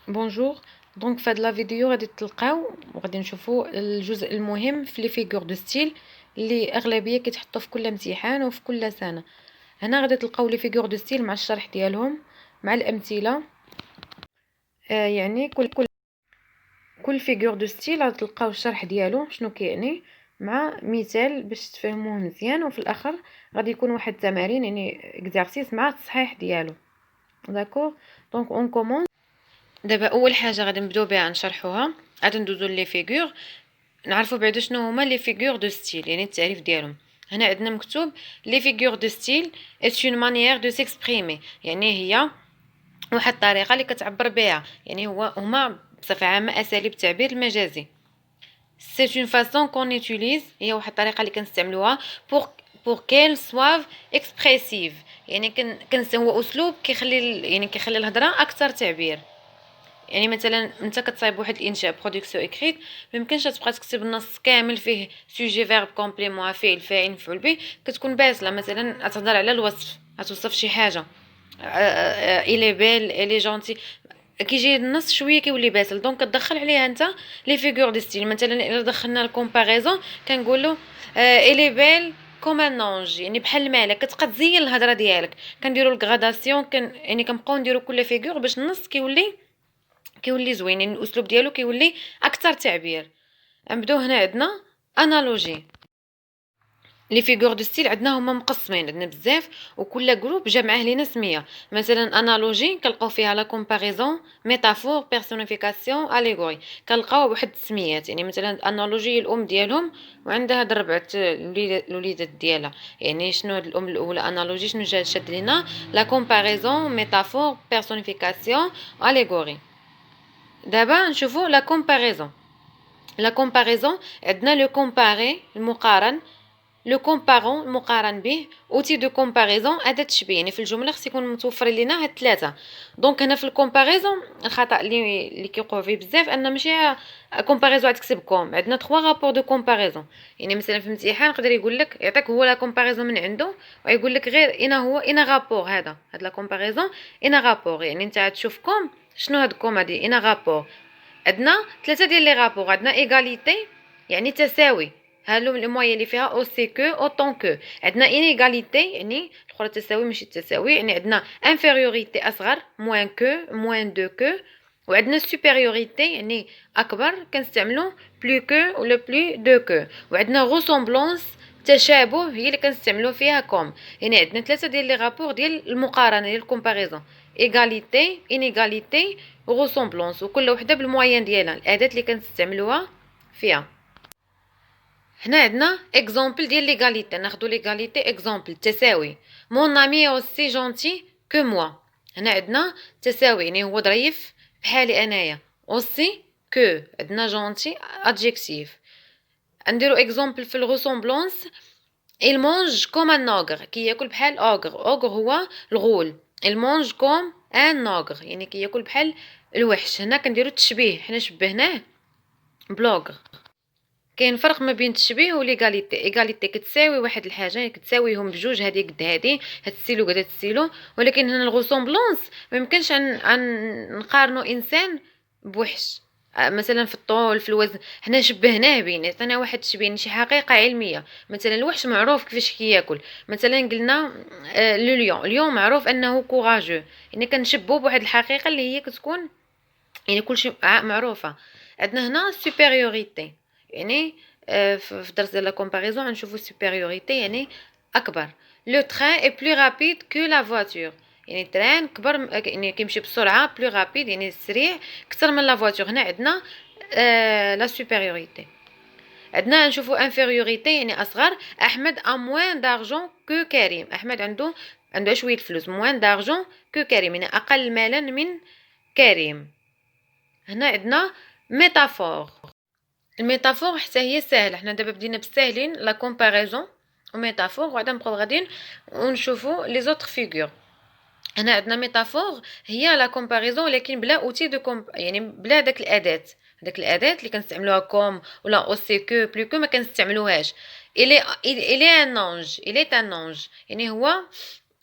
بونجور. دونك في هاد لا فيديو غادي تلقاو وغادي نشوفوا الجزء المهم في لي فيغور دو ستيل اللي اغلبيه كيتحطوا في كل امتحان وفي كل سنه. هنا غادي تلقاو لي فيغور دو ستيل مع الشرح ديالهم مع الامثله. يعني كل فيغور دو ستيل غادي تلقاو الشرح ديالو شنو كيعني مع مثال باش تفهموه مزيان، وفي الاخر غادي يكون واحد التمارين يعني اكزرسيس مع التصحيح ديالو. داكور. دونك اون كومون. دابا اول حاجه غادي نبداو بها نشرحوها، غادي ندوزو لي فيغور نعرفوا بعدا شنو هما لي فيغور دو ستيل، يعني التعريف ديالهم. هنا عندنا مكتوب لي فيغور دو ستيل est une manière de s'exprimer، يعني هي واحد الطريقه اللي كتعبر بها، يعني هما بصفه عامه اساليب التعبير المجازي. c'est une façon qu'on utilise، هي واحد الطريقه اللي كنستعملوها pour qu'elle soit expressive، يعني هو اسلوب كيخلي الهضره اكثر تعبير. يعني مثلا انت كتصايب واحد الانشاء برودكسيون اكريت، ما يمكنش تبقى تكتب النص كامل فيه سوجي فيرب كومبليمون فعل فاعل مفعول به، كتكون باسله. مثلا تهضر على الوصف، توصف شي حاجه الي بيل الي جونتي، كيجي النص شويه كيولي باسل، دونك كتدخل عليها انت لي فيغور دي ستيل. مثلا الا دخلنا الكومباريزون كنقولوا الي بيل كوم ان انج، يعني بحال الملك، كتبقى تزين الهضره ديالك. كنديروا الغراداسيون، يعني كنبقاو نديروا كل فيغور باش النص كيولي زوين، يعني الاسلوب ديالو كيولي اكثر تعبير. نبداو هنا عندنا انالوجي. لي فيغور دو ستيل عندنا هما مقسمين، عندنا بزاف وكل جروب جا معاه لينا سميه. مثلا انالوجي كنلقاو فيها لا كومباريزون، ميتافور، بيرسونيفيكاسيون، اليغوري، كنلقاو واحد السميات. يعني مثلا انالوجي الام ديالهم وعندها هاد ربعه الوليدات ديالها. يعني شنو هاد الام الاولى انالوجي شنو جا شاد لينا؟ لا كومباريزون، ميتافور، بيرسونيفيكاسيون، اليغوري. دابا نشوفوا لا كومباريزون. لا كومباريزون عندنا لو كومباري المقارن، لو كومبارون المقارن به، اوتي دو كومباريزون اداه تشبيه. يعني في الجمله خص يكون متوفر لينا هاد ثلاثه. دونك هنا في الكومباريزون الخطا اللي كيوقعوا فيه بزاف ان ماشي كومباريزون تكتب كوم، عندنا 3 رابور دو كومباريزون. يعني مثلا في الامتحان يقدر يقول لك يعطيك هو لا كومباريزون من عنده ويقول لك غير انا هو انا رابور، هاد لا كومباريزون انا رابور. يعني انت تشوف كوم شنو هاد كوم هادي انا رابور. عندنا ثلاثه ديال لي رابور، عندنا ايغاليتي يعني تساوي، هالو المويه اللي فيها او سي كو اوتون كو. عندنا انيغاليتي يعني الاخرى تساوي ماشي تساوي، يعني عندنا انفيريوريتي اصغر موان كو موان دو كو. وعندنا سوبيريوريتي يعني اكبر كنستعملو بلو كو ولا بلو دو كو. وعندنا غوسومبلونس تشابه هي اللي كنستعملو فيها كوم. يعني عندنا ثلاثه ديال لي رابور ديال المقارنه ديال الكومباريزون، ايغاليتي انيغاليتي غوسومبلونس، وكل وحده بالموين ديالها الاداه اللي كنستعملوها فيها. هنا عندنا اكزامبل ديال ليغاليتي، ناخذوا ليغاليتي اكزامبل تساوي. مون امي اوسي جونتي كو موا. هنا عندنا تساوي يعني هو ظريف بحالي انايا، اوسي كو عندنا جونتي ادجيكتيف. نديرو اكزامبل في الغوسومبلونس، il mange comme un ogre، كياكل بحال اوغر هو الغول. il mange comme un ogre يعني كياكل بحال الوحش. هنا كنديرو التشبيه، حنا شبهناه بلوغر. كاين فرق ما بين التشبيه وليغاليتي. ايغاليتي كتساوي واحد الحاجه، يعني كتساويهم بجوج، هادي قد هادي، هاد السيلو قد هاد السيلو. ولكن هنا الغوسومبلونس ما يمكنش نقارنوا انسان بوحش. مثلا في الطول في الوزن حنا شبهناه بين، عطينا واحد التشبيه شي حقيقه علميه. مثلا الوحش معروف كيفاش كياكل. مثلا قلنا لو ليون معروف انه كوراجو، يعني كنشبهو بواحد الحقيقه اللي هي كتكون يعني كلشي معروفه. عندنا هنا سوبيريوريتي يعني في درس ديال لا كومباريزون غنشوفوا سوبيريوريتي يعني اكبر. لو تران اي بلو رابيد كو لا فواتور، يعني التران كبر يعني كيمشي بسرعه، بلو رابيد يعني سريع اكثر من لا فواتور. هنا عندنا لا سوبيريوريتي. عندنا نشوفوا انفيريوريتي يعني اصغر. احمد ا موان دارجون كو كريم، احمد عنده شويه فلوس. موان دارجون كو كريم يعني اقل مالا من كريم. هنا عندنا ميتافور. الميتافور حتى هي سهله، حنا دابا بدينا بالساهلين لا كومباريزون وميتافور، وغادا نبقاو غاديين ونشوفوا لي زوتر فيغور. هنا عندنا ميتافور هي لا كومباريزون ولكن بلا اوتي دو يعني بلا داك الاداه، داك الاداه اللي كنستعملوها كوم ولا او سي كو بلو كو ما كنستعملوهاش. الي ان انج، الي ان انج يعني هو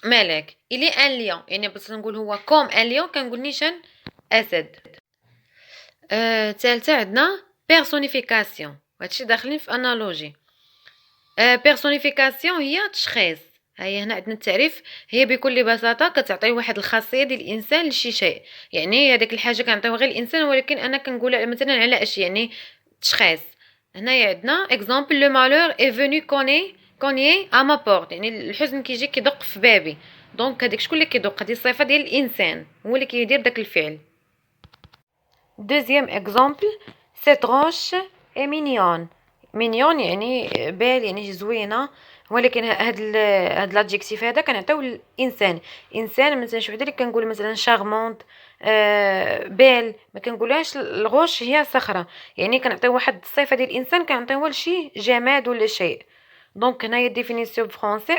ملك. الي ان ليون يعني بس نقول هو كوم ان ليون كنقول نيشان اسد. الثالثة عندنا بيرسونيفيكاسيون، وهادشي داخلين في انالوجي. بيرسونيفيكاسيون هي تشخيص. هي هنا عندنا التعريف، هي بكل بساطة كتعطي واحد الخاصية ديال الانسان لشي شيء، يعني هذيك الحاجة كنعطيوها غير الانسان، ولكن انا كنقولها مثلا على اشي، يعني تشخيص. هنايا عندنا اكزامبل: لو مالور اي فيني كوني ا ما بورت، يعني الحزن كيجي كيدق في بابي. دونك هذاك شكون اللي كيدق؟ هذه الصفة ديال الانسان، هو اللي كيدير داك الفعل. Deuxième exemple: cette roche est mignonne. مينيون يعني بال، يعني زوينه، ولكن هاد لادجيكتيف هذا كنعطيو للانسان. انسان مثلا شي وحده اللي كنقول مثلا شارمونت، بال، ما كنقولهاش الغوش هي صخره، يعني كنعطيو واحد الصفه ديال الانسان كنعطيوها لشي جماد ولا شيء. دونك هنايا ديفينيسيون فرونسي: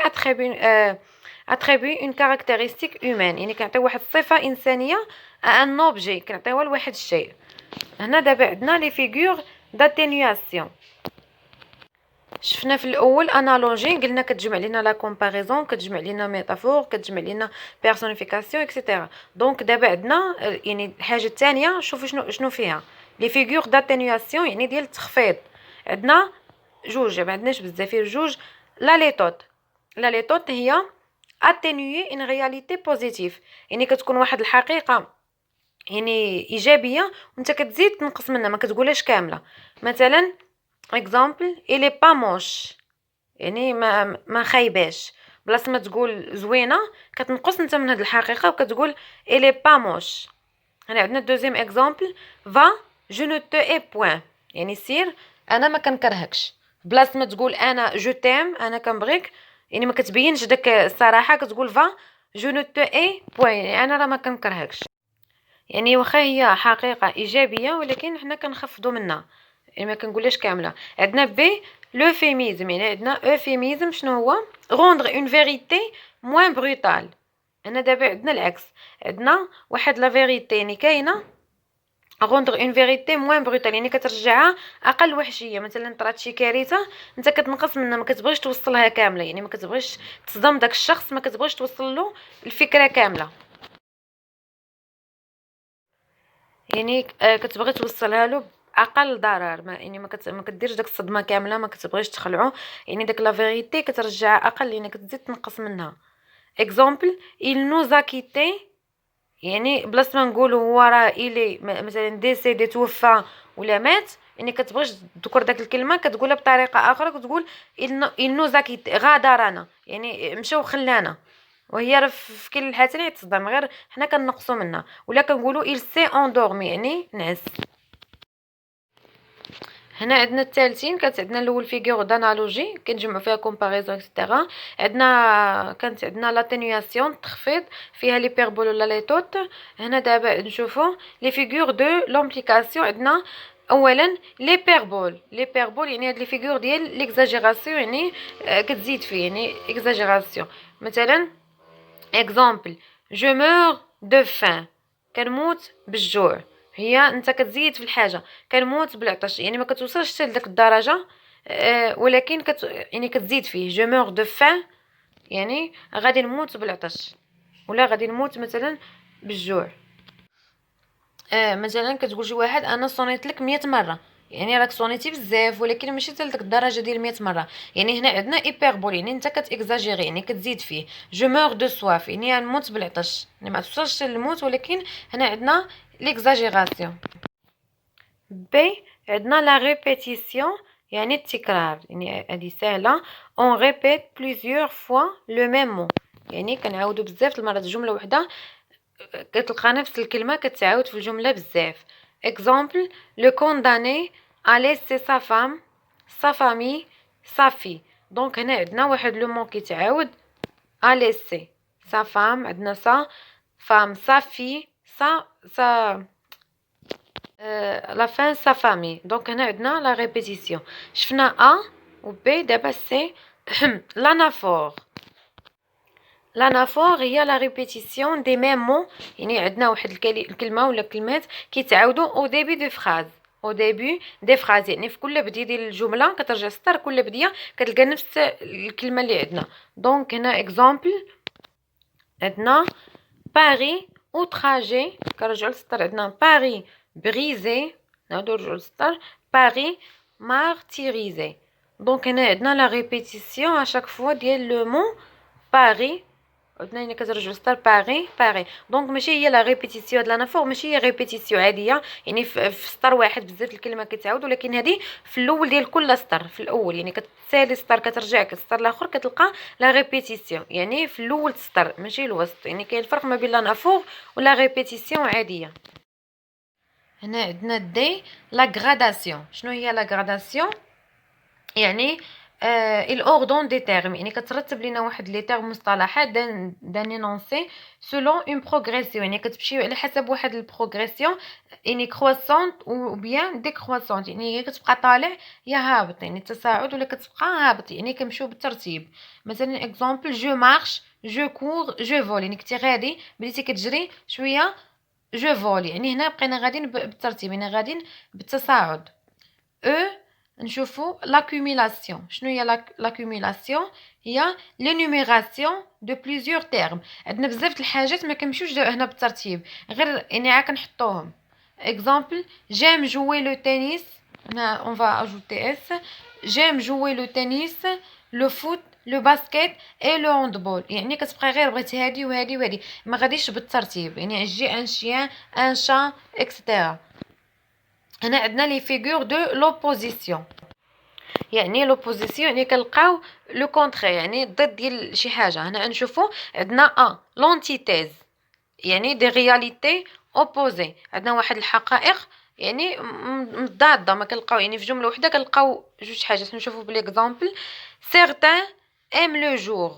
اتريبي اون كاركتيرستيك هومان، يعني كنعطيو واحد الصفه انسانيه ان اوبجي، كنعطيوها لواحد الشيء. هنا دابا عندنا لي فيغور داتينياسيون. شفنا في الاول انالوجي، قلنا كتجمع لينا لا كومباريزون، كتجمع لينا ميتافور، كتجمع لينا بيرسونيفيكاسيون اكسيتيرا. دونك دابا عندنا يعني الحاجه الثانيه، شوفوا شنو فيها لي فيغور داتينياسيون، يعني ديال التخفيض. عندنا جوج، ما عندناش بزاف، غير جوج. لا ليتوت هي اتينيي ان رياليتي بوزيتيف، يعني كتكون واحد الحقيقه يعني ايجابيه وانت كتزيد تنقص منها، ما كتقولهاش كامله. مثلا اكزامبل: إلي با موش، يعني ما خايباش، بلاصه ما تقول زوينه كتنقص انت من هاد الحقيقه وكتقول إلي با موش. هنا عندنا دوزيام اكزامبل: فا جو نو تو اي بوين، يعني سير انا ما كنكرهكش، بلاصه ما تقول انا جو تيم، انا كنبغيك، يعني ما كتبينش داك الصراحه، كتقول فا جو نو تو اي بوين، يعني انا راه ما كنكرهكش. يعني واخا هي حقيقه ايجابيه ولكن حنا كنخفضوا منها، يعني ما كنقولهاش كامله. عندنا بي لوفيميزم، يعني عندنا اوفيميزم شنو هو؟ غوندغ اون فيريتي موان بروتال. هنا دابا عندنا العكس، عندنا واحد لا فيريتي يعني كاينه، غوندغ اون فيريتي موان بروتال، يعني كترجعها اقل وحشيه. مثلا طرات شي كارثه انت كتنقص منها، ما كتبغيش توصلها كامله، يعني ما كتبغيش تصدم داك الشخص، ما كتبغيش توصل له الفكره كامله، يعني كتبغي توصلها له باقل ضرر، يعني ما كديرش داك الصدمه كامله، ما كتبغيش تخلعو، يعني داك لا فيريتي كترجعها اقل، يعني كتزيد تنقص منها. اكزامبل: il nous a quitté، يعني بلاصه ما نقولوا هو راه الي مثلا ديسيدي توفى ولا مات، يعني كتبغيش تذكر داك الكلمه كتقولها بطريقه اخرى، كتقول il nous a quitté، غادرنا، يعني مشى وخلانا، وهي راه في كل الحالتين تصدم، غير حنا كنقصوا منها. ولا كنقولوا il s'est endormi، يعني نعس. هنا عندنا الثالثين، كانت عندنا الاول فيغور دانالوجي كنجمعوا فيها كومباريزون اكسيتيرا. كانت عندنا لاتينياسيون التخفيض، فيها ليبربول ولا لي توت. هنا دابا نشوفوا لي فيغور دو لومبليكاسيون. عندنا اولا ليبربول يعني هاد لي فيغور ديال ليكزاجيراسيون، يعني كتزيد فيه، يعني اكزاجيراسيون. مثلا اكزامبل: جو مور دو فان، كنموت بالجوع، هي انت كتزيد في الحاجه، كنموت بالعطش، يعني ما كتوصلش حتى لديك الدرجه، ولكن يعني كتزيد فيه. جو مور دو فان يعني غادي نموت بالعطش، ولا غادي نموت مثلا بالجوع. مثلا كتقول شي واحد: انا صونيت لك 100 مره، يعني راك صونيتي بزاف ولكن ماشي حتى لديك الدرجه ديال 100 مره. يعني هنا عندنا ايبربول، يعني انت كتاكزاجيري، يعني كتزيد فيه. جو مور دو سواف، يعني نموت بالعطش، يعني ما توصلش للموت ولكن هنا عندنا ليكزاجيراسيون. بي عندنا لا ريبيتيسيون، يعني التكرار، يعني هذه سهله. اون ريبيت بليزيور فوا لو ميم مو، يعني كنعاودو بزاف المرات جمله وحده كتلقى نفس الكلمه كتعاود في الجمله بزاف. اكزامبل: لو كونداني a laissé sa femme, sa famille, sa fille. دونك هنا عندنا واحد لو مون كيتعاود: a laissé sa femme، عندنا sa femme sa fille sa la fin sa famille. دونك هنا عندنا لا ريبيتيسيون. شفنا ا و بي، دابا سي. لانافور هي لا ريبيتيسيون دي ميم مون، يعني عندنا واحد الكلمه ولا كلمات كيتعاودوا او ديبي دو فراز، يعني في كل بديه ديال الجمله كترجع سطر، كل بديه كتلقى نفس الكلمه اللي عندنا. دونك هنا اكزامبل: عندنا باري او تراجي، كنرجعوا للسطر، عندنا باري بريزي نعاودو نرجعو للسطر باغي مارتيريزي. دونك هنا عندنا لا ريبيتيسيون اشاك فوا ديال لو مون باغي. عدنا هنا كترجعو للسطر باغي. دونك ماشي هي لا ريبيتيسيون هاد لانافور، ماشي هي ريبيتيسيون عاديه يعني في سطر واحد بزاف الكلمه كتعاود، ولكن هذه في الاول ديال كل سطر، في الاول يعني كتسالي سطر كترجع كالسطر الاخر كتلقى لا ريبيتيسيون يعني في الاول السطر ماشي الوسط. يعني كاين الفرق ما بين لانافور ولا ريبيتيسيون عاديه. هنا عندنا دي لا غراداسيون. شنو هي لا غراداسيون؟ يعني الاوردون دي تيرم، يعني كترتب لينا واحد لي تيرم مصطلحات دان انونسي سولون اون بروغريسيون، يعني كتمشي على حسب واحد البروغريسيون يعني كرواسونت او بيان ديكرواسونت، يعني هي كتبقى طالع يا هابط يعني تصاعد، ولا كتبقى هابط يعني كنمشيو بالترتيب. مثلا اكزامبل جو مارش جو كور جو فول، يعني كنتي غادي بديتي كتجري شويه جو فول، يعني هنا بقينا غاديين بالترتيب يعني غاديين بالتصاعد. او نشوفوا l'accumulation. شنو هي l'accumulation؟ هي l'énumération de plusieurs termes. عندنا بزاف د الحاجات ما كنمشيوش هنا بالترتيب، غير يعني عا كنحطوهم. exemple j'aime jouer le tennis. هنا on va ajouter s. j'aime jouer le tennis, le foot, le basket et le handball. يعني كتبقى غير بغيتي هادي وهادي وهادي، ما غاديش بالترتيب. يعني جي ان شيان ان شا اكسترا. هنا عندنا لي فيغور دو لوبوزيسيون. يعني لوبوزيسيون يعني كنلقاو لو كونترير يعني ضد ديال شي حاجه. هنا نشوفو عندنا لونتيتيز يعني دي رياليتي اوبوزي. عندنا واحد الحقائق يعني مضاده، ما كنلقاو يعني في جمله وحده كنلقاو جوج حاجات. نشوفو بالاكزامبل certains aiment le jour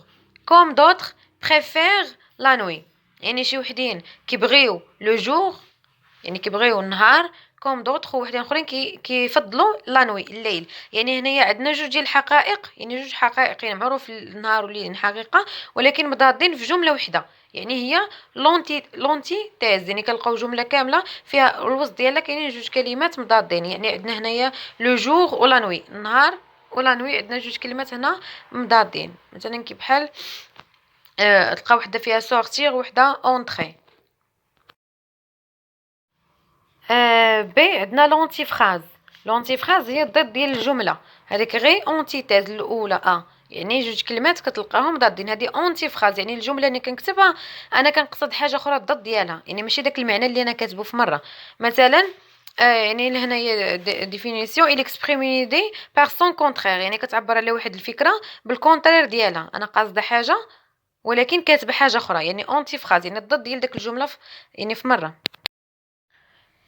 comme d'autres préfèrent la nuit. يعني شي وحدين كيبغيو لو جور يعني كيبغيو النهار، كوم دوطخ وحدين اخرين كيفضلوا لانوي الليل. يعني هنايا عندنا جوج ديال الحقائق، يعني جوج حقائق يعني معروف النهار والليل حقيقه، ولكن مضادين في جمله وحده. يعني هي لونتي تيز، يعني كنلقاو جمله كامله فيها الوسط ديالها كاينين جوج كلمات مضادين. يعني عندنا هنايا لو جور ولا نوي، النهار ولا نوي، عندنا جوج كلمات هنا مضادين. مثلا كي بحال تلقى وحده فيها سورتير وحده اونطري. بي عندنا لونتي فراز. لونتي فراز هي الضد ديال الجمله، هذيك غير اونتيتيز الاولى يعني جوج كلمات كتلقاهم ضادين. هذه اونتي فراز يعني الجمله اللي كنكتبها انا كنقصد حاجه اخرى الضد ديالها، يعني ماشي داك المعنى اللي انا كاتبه في مره. مثلا يعني هنايا ديفينيسيون il exprime une idée par son contraire، يعني كتعبر على واحد الفكره بالكونترير ديالها. انا قاصده حاجه ولكن كاتبه حاجه اخرى، يعني اونتي فراز يعني الضد ديال داك الجمله يعني في مره.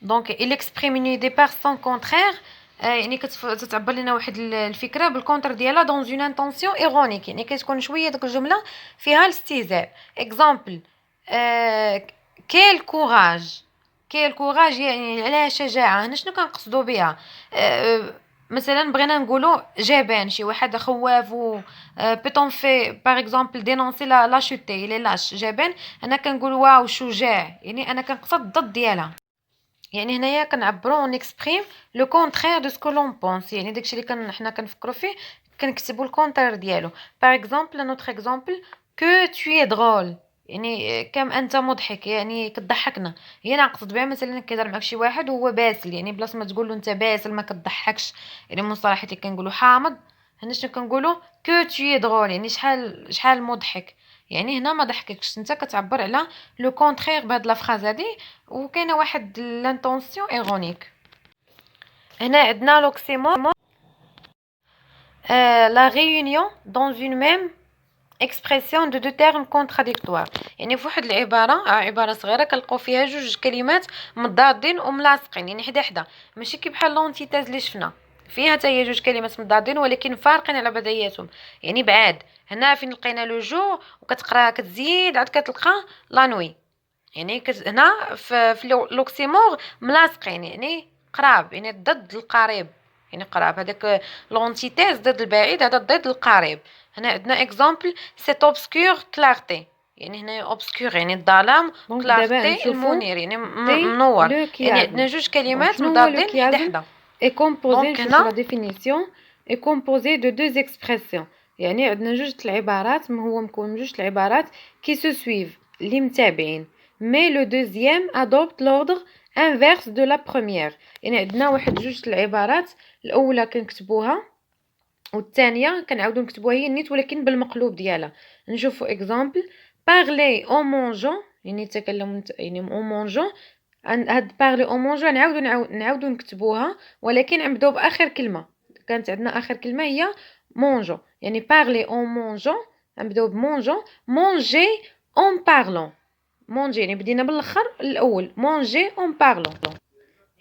دونك il exprime une idée par son contraire، يعني كتعبر لنا واحد الفكره بالكونتر ديالها دون اون انتونسيون ايرونيك، يعني كتكون شويه داك الجمله فيها الاستهزاء. اكزامبل كيل كوراج. كيل كوراج يعني على شجاعه. هنا شنو كنقصدوا بها؟ مثلا بغينا نقولوا جبان، شي واحد خواف و بيتون في باغ اكزامبل دينونسي لا شوتي لي لاش جبان. انا كنقول واو شجاع، يعني انا كنقصد الضد ديالها. يعني هنايا كنعبروا اون اكسبريم لو كونترير دو سكو لون بونس، يعني داكشي اللي حنا كنفكروا فيه كنكتبوا الكونترير ديالو. باغ اكزامبل نوتر اكزامبل كو تو اي درول، يعني كم انت مضحك يعني كتضحكنا. هي انا نقصد بها مثلا كيهضر معك شي واحد وهو باسل، يعني بلاص ما تقول له انت باسل ما كتضحكش، يعني مصطلحات اللي كنقولوا حامض، هنا شنو كنقولوا كو تو اي درول يعني شحال مضحك. يعني هنا ما ضحككش، انت كتعبر على لو كونترير بهاد لا فراز هادي، وكاينه واحد لانتونسيون ايرونيك. هنا عندنا لوكسيمور لا ريونيون دون اون ميم اكسبرسيون دو دو تيرم كونتراديكتوار. يعني في واحد العباره عباره صغيره كنلقاو فيها جوج كلمات مضادين وملاصقين يعني حدا حدا، ماشي كي بحال لونتيتاز اللي شفنا فيها حتى هي جوج كلمات مضادين ولكن فارقين على بعضياتهم يعني بعاد. هنا فين لقينا لو جو وكتقرا كتزيد عاد كتلقى لا نوي، يعني هنا في لوكسيمور ملاصقين يعني قراب، يعني ضد القريب يعني قراب. هذاك لونتيتيز ضد البعيد، هذا ضد القريب. هنا عندنا اكزامبل سيت اوبسكور كلارتي، يعني هنا اوبسكور يعني الظلام، كلارتي المنير يعني منور. يعني عندنا جوج كلمات مضادين حدا حدا. est composé دونك نشوفوا هنا la définition est composé de deux expressions. يعني عندنا جوج العبارات، ما هو مكون من جوج العبارات qui se suivent اللي متابعين، mais le deuxième adopte l'ordre انفيرس دو لا بروميير، يعني عندنا واحد جوج العبارات، الاولى كنكتبوها والثانيه كنعاودو نكتبوها هي نيت ولكن بالمقلوب ديالها. نشوفوا اكزامبل: بارلي او مونجون، يعني تكلم يعني او مونجون. هاد بارلي او مونجون نعاودو نكتبوها، ولكن نبداو باخر كلمه. كانت عندنا اخر كلمه هي مونجون، يعني بارلي او مونجون نبداو بمونجون. مونجي اون بارلون، مونجي يعني بدينا بالاخر الاول، مونجي اون بارلون.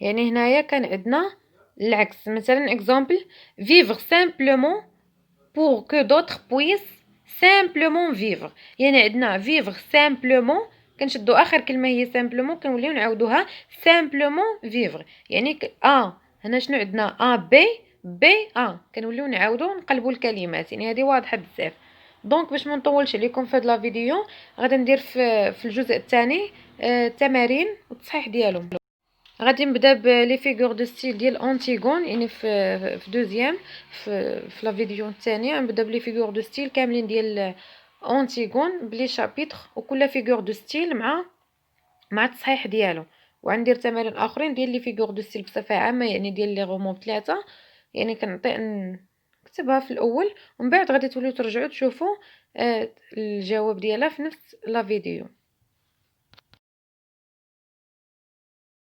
يعني هنايا كان عندنا العكس، مثلا اكزامبل: vivre simplement pour que d'autres puissent simplement vivre. يعني عندنا vivre simplement كنشدو اخر كلمه هي simplement كنوليو نعاودوها simplement vivre. يعني هنا شنو عندنا بي كنوليو نعاودو نقلبوا الكلمات. يعني هذه واضحه بزاف. دونك باش ما نطولش عليكم في هاد لا فيديو، غادي ندير في الجزء الثاني التمارين والتصحيح ديالهم. غادي نبدا بلي فيغور دو ستيل ديال انتيغون، يعني في دوزيام في لا فيديو الثانيه نبدا بلي فيغور دو ستيل كاملين ديال انتيغون بلي شابيتر، وكل فيغور دو ستيل مع التصحيح ديالو. وغندير تمارين اخرين ديال لي فيغور دو ستيل بصفه عامه، يعني ديال لي غومون 3. يعني كنعطي نكتبها في الاول ومن بعد غادي توليو ترجعوا تشوفوا الجواب ديالها في نفس لا فيديو.